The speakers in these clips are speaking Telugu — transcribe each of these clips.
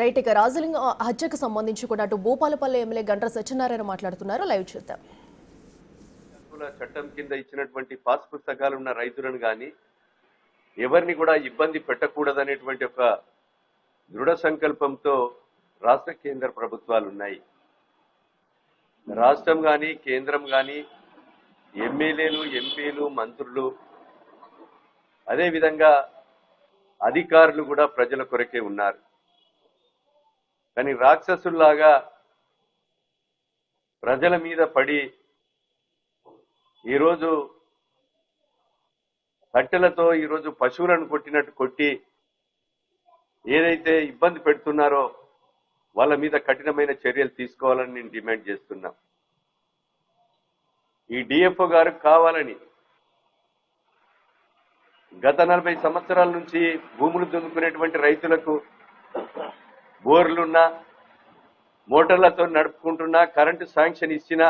రైట్, ఇక రాజలింగ హత్యకు సంబంధించి కూడా అటు భూపాలపల్లి ఎమ్మెల్యే గండ్ర సత్యనారాయణ మాట్లాడుతున్నారు. లైవ్ చూద్దాం. చట్టం కింద ఇచ్చినటువంటి పాస్ పుస్తకాలు ఉన్న రైతులను కానీ ఎవరిని కూడా ఇబ్బంది పెట్టకూడదనేటువంటి ఒక దృఢ సంకల్పంతో రాష్ట్ర కేంద్ర ప్రభుత్వాలు ఉన్నాయి. రాష్ట్రం కానీ కేంద్రం కానీ ఎమ్మెల్యేలు, ఎంపీలు, మంత్రులు, అదేవిధంగా అధికారులు కూడా ప్రజల కొరకే ఉన్నారు. కానీ రాక్షసుల్లాగా ప్రజల మీద పడి ఈరోజు కట్టెలతో ఈరోజు పశువులను కొట్టినట్టు కొట్టి ఏదైతే ఇబ్బంది పెడుతున్నారో వాళ్ళ మీద కఠినమైన చర్యలు తీసుకోవాలని నేను డిమాండ్ చేస్తున్నా. ఈ డిఎఫ్ఓ గారు కావాలని గత 40 సంవత్సరాల నుంచి భూములు దున్నుకునేటువంటి రైతులకు బోర్లున్నా, మోటార్లతో నడుపుకుంటున్నా, కరెంటు శాంక్షన్ ఇచ్చినా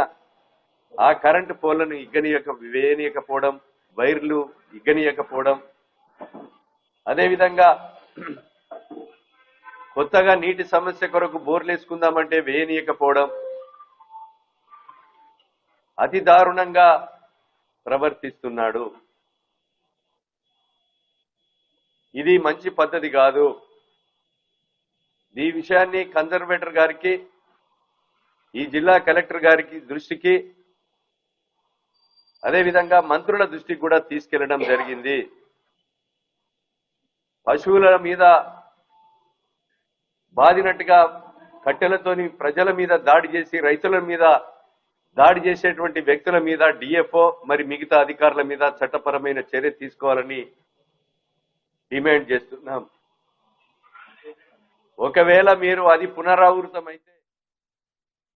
ఆ కరెంటు పోలను వేయనీయకపోవడం, వైర్లు ఇగ్గనీయకపోవడం, అదేవిధంగా కొత్తగా నీటి సమస్య కొరకు బోర్లు వేసుకుందామంటే వేయనీయకపోవడం, అతి దారుణంగా ప్రవర్తిస్తున్నాడు. ఇది మంచి పద్ధతి కాదు. ఈ విషయాన్ని కన్జర్వేటర్ గారికి, ఈ జిల్లా కలెక్టర్ గారికి దృష్టికి, అదేవిధంగా మంత్రుల దృష్టికి కూడా తీసుకెళ్లడం జరిగింది. పశువుల మీద బాధినట్టుగా కట్టెలతోని ప్రజల మీద దాడి చేసి రైతుల మీద దాడి చేసేటువంటి వ్యక్తుల మీద డిఎఫ్ఓ మరి మిగతా అధికారుల మీద చట్టపరమైన చర్య తీసుకోవాలని డిమాండ్ చేస్తున్నాం. ఒకవేళ మీరు అది పునరావృతమైతే